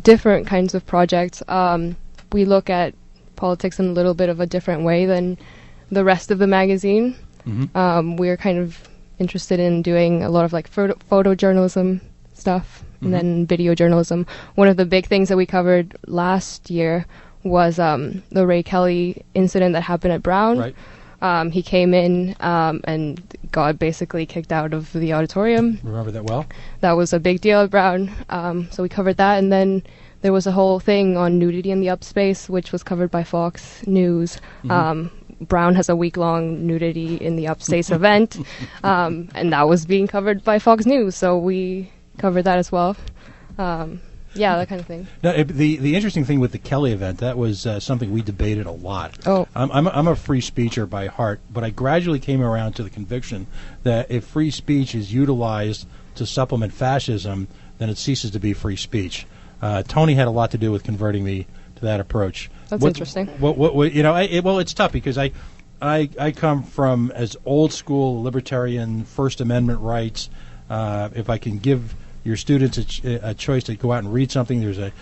different kinds of projects. We look at politics in a little bit of a different way than the rest of the magazine. We're kind of interested in doing a lot of like photojournalism stuff and then video journalism. One of the big things that we covered last year was the Ray Kelly incident that happened at Brown. Right. He came in and got basically kicked out of the auditorium. Remember that well? That was a big deal at Brown. So we covered that, and then there was a whole thing on nudity in the upspace, which was covered by Fox News. Brown has a week-long nudity in the upspace event, and that was being covered by Fox News, so we covered that as well. Yeah, that kind of thing. Now, the interesting thing with the Kelly event, that was something we debated a lot. Oh. I'm a free speecher by heart, but I gradually came around to the conviction that if free speech is utilized to supplement fascism, then it ceases to be free speech. Tony had a lot to do with converting me to that approach. That's interesting. It's tough because I come from as old school libertarian First Amendment rights. If I can give your students a choice to go out and read something, there's a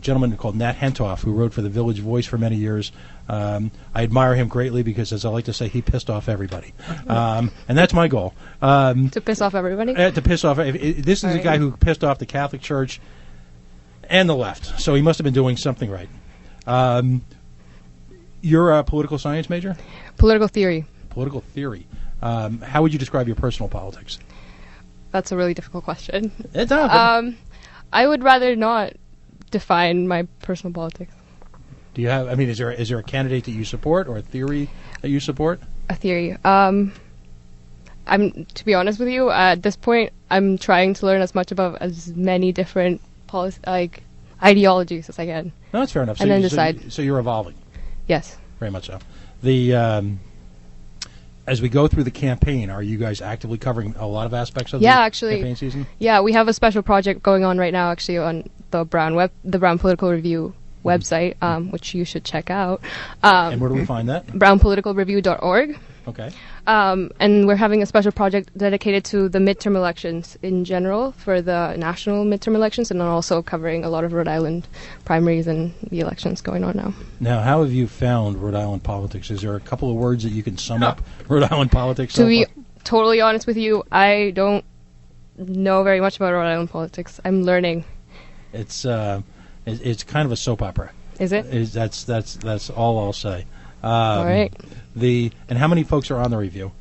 gentleman called Nat Hentoff who wrote for the Village Voice for many years. I admire him greatly because, as I like to say, he pissed off everybody. And that's my goal. To piss off everybody? To piss off. This is a guy who pissed off the Catholic Church and the left, so he must have been doing something right. You're a political science major? Political theory. Political theory. How would you describe your personal politics? That's a really difficult question. It's not. I would rather not define my personal politics. Do you have? I mean, is there a candidate that you support or a theory that you support? A theory. To be honest with you, at this point, I'm trying to learn as much about as many different ideologies as I can. No, that's fair enough. And then decide. So you're evolving. Yes. Very much so. As we go through the campaign, are you guys actively covering a lot of aspects of the campaign season? Yeah, we have a special project going on right now, actually, on the Brown Political Review website, which you should check out. And where do we find that? brownpoliticalreview.org. Okay. And we're having a special project dedicated to the midterm elections in general for the national midterm elections, and then also covering a lot of Rhode Island primaries and the elections going on now. Now, how have you found Rhode Island politics? Is there a couple of words that you can sum up Rhode Island politics? To be totally honest with you, I don't know very much about Rhode Island politics. I'm learning. It's kind of a soap opera. Is it? That's all I'll say. All right. And how many folks are on the review?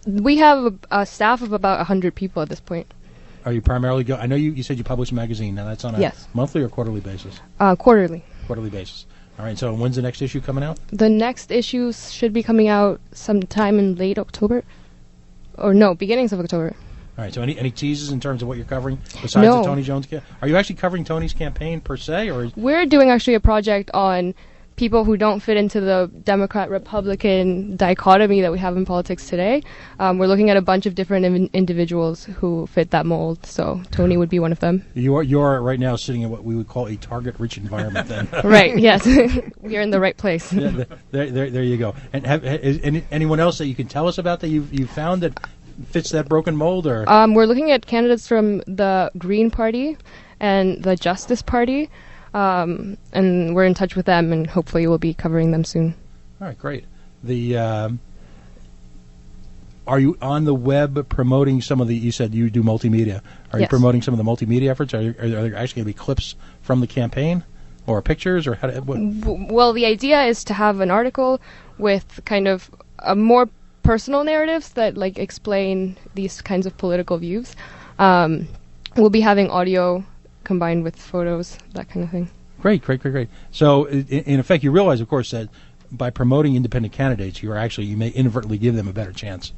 We have a staff of about 100 people at this point. Are you primarily I know you said you publish a magazine. Now that's on a monthly or quarterly basis? Quarterly. Quarterly basis. All right. So when's the next issue coming out? The next issue should be coming out sometime in late October, or no, beginnings of October. All right. So any teases in terms of what you're covering besides the Tony Jones? Are you actually covering Tony's campaign per se, or? We're doing actually a project on people who don't fit into the Democrat-Republican dichotomy that we have in politics today. We're looking at a bunch of different individuals who fit that mold, so Tony would be one of them. You are right now sitting in what we would call a target-rich environment then. Right, yes. We are in the right place. Yeah, there you go. And is anyone else that you can tell us about that you've found that fits that broken mold? Or we're looking at candidates from the Green Party and the Justice Party. And we're in touch with them, and hopefully we'll be covering them soon. All right, great. Are you on the web promoting some of the? You said you do multimedia. Are you promoting some of the multimedia efforts? Are there actually going to be clips from the campaign, or pictures, or how? Well, the idea is to have an article with kind of a more personal narratives that explain these kinds of political views. We'll be having audio combined with photos, that kind of thing. Great. So, in effect, you realize, of course, that by promoting independent candidates, you may inadvertently give them a better chance,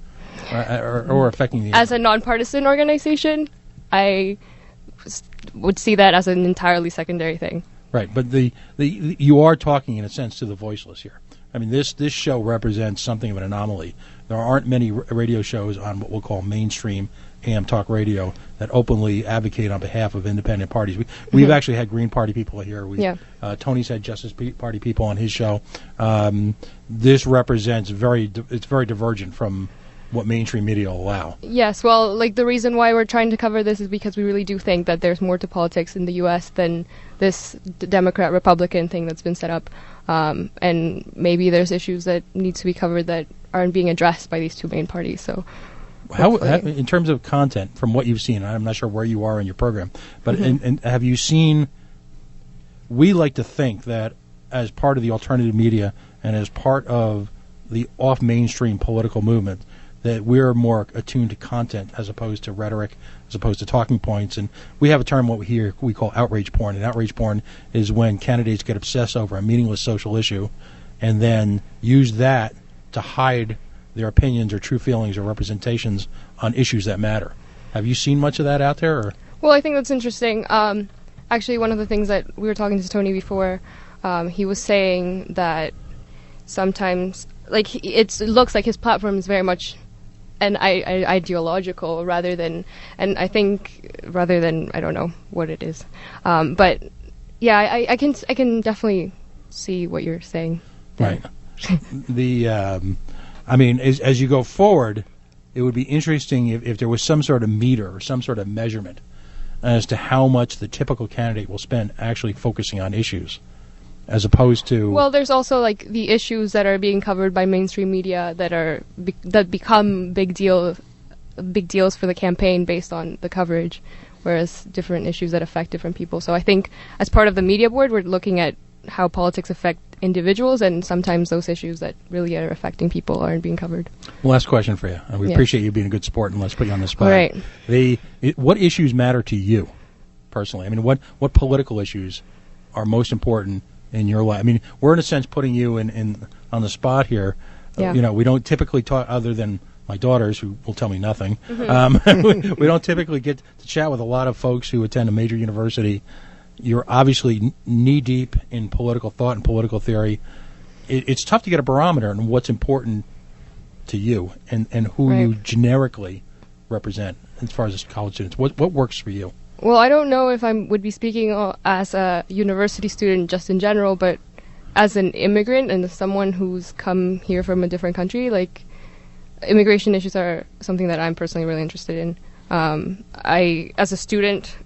or affecting the. As a nonpartisan organization, I would see that as an entirely secondary thing. Right, but you are talking, in a sense, to the voiceless here. I mean, this show represents something of an anomaly. There aren't many radio shows on what we'll call mainstream AM talk radio that openly advocate on behalf of independent parties. We've actually had Green Party people here. Tony's had Justice Party people on his show. This represents it's very divergent from what mainstream media will allow. Yes, well, like the reason why we're trying to cover this is because we really do think that there's more to politics in the U.S. than this Democrat-Republican thing that's been set up. And maybe there's issues that need to be covered that aren't being addressed by these two main parties. So, how in terms of content, from what you've seen, I'm not sure where you are in your program, but and have you seen? We like to think that as part of the alternative media and as part of the off-mainstream political movement, that we're more attuned to content as opposed to rhetoric, as opposed to talking points. And we have a term what we call outrage porn. And outrage porn is when candidates get obsessed over a meaningless social issue and then use that to hide their opinions or true feelings or representations on issues that matter. Have you seen much of that out there? Or? Well, I think that's interesting. Actually, one of the things that we were talking to Tony before, he was saying that sometimes, like, it looks like his platform is very much an ideological rather than I don't know what it is, but yeah, I can definitely see what you're saying there. Right. I mean, as you go forward, it would be interesting if there was some sort of meter or some sort of measurement as to how much the typical candidate will spend actually focusing on issues, as opposed to... Well, there's also like the issues that are being covered by mainstream media that become big deals for the campaign based on the coverage, whereas different issues that affect different people. So I think as part of the media board, we're looking at how politics affect individuals, and sometimes those issues that really are affecting people aren't being covered. Last question for you. We appreciate you being a good sport, and let's put you on the spot. All right. What issues matter to you personally? I mean, what political issues are most important in your life? I mean, we're in a sense putting you in on the spot here. Yeah. We don't typically talk, other than my daughters, who will tell me nothing. We don't typically get to chat with a lot of folks who attend a major university. You're obviously knee-deep in political thought and political theory. It's tough to get a barometer on what's important to you and who you generically represent as far as college students. What works for you? Well, I don't know if I would be speaking as a university student just in general, but as an immigrant and as someone who's come here from a different country, like, immigration issues are something that I'm personally really interested in. As a student,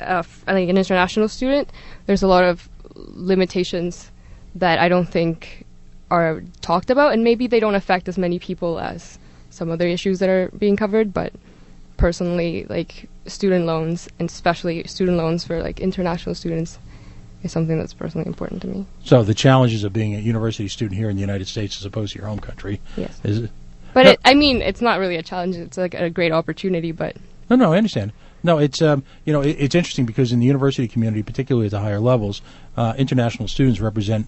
like an international student, there's a lot of limitations that I don't think are talked about, and maybe they don't affect as many people as some other issues that are being covered, but personally, like, student loans, and especially student loans for like international students, is something that's personally important to me. So the challenges of being a university student here in the United States as opposed to your home country. Yes. But it's not really a challenge. It's like a great opportunity, but... No, I understand. No, it's it's interesting because in the university community, particularly at the higher levels, international students represent,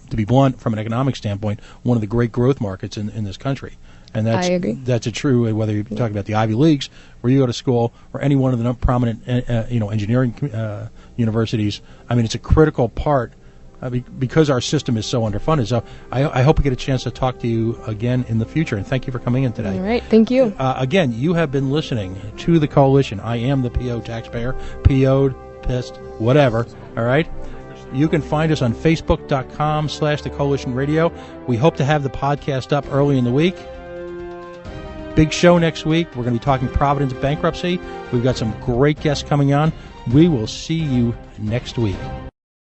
to be blunt, from an economic standpoint, one of the great growth markets in this country. And I agree. That's true whether you're talking about the Ivy Leagues, where you go to school, or any one of the prominent engineering universities. I mean, it's a critical part because our system is so underfunded. So I hope we get a chance to talk to you again in the future, and thank you for coming in today. All right, thank you. Again, you have been listening to The Coalition. I am the PO taxpayer, PO'd, pissed, whatever, all right? You can find us on Facebook.com/The Coalition Radio. We hope to have the podcast up early in the week. Big show next week. We're going to be talking Providence bankruptcy. We've got some great guests coming on. We will see you next week.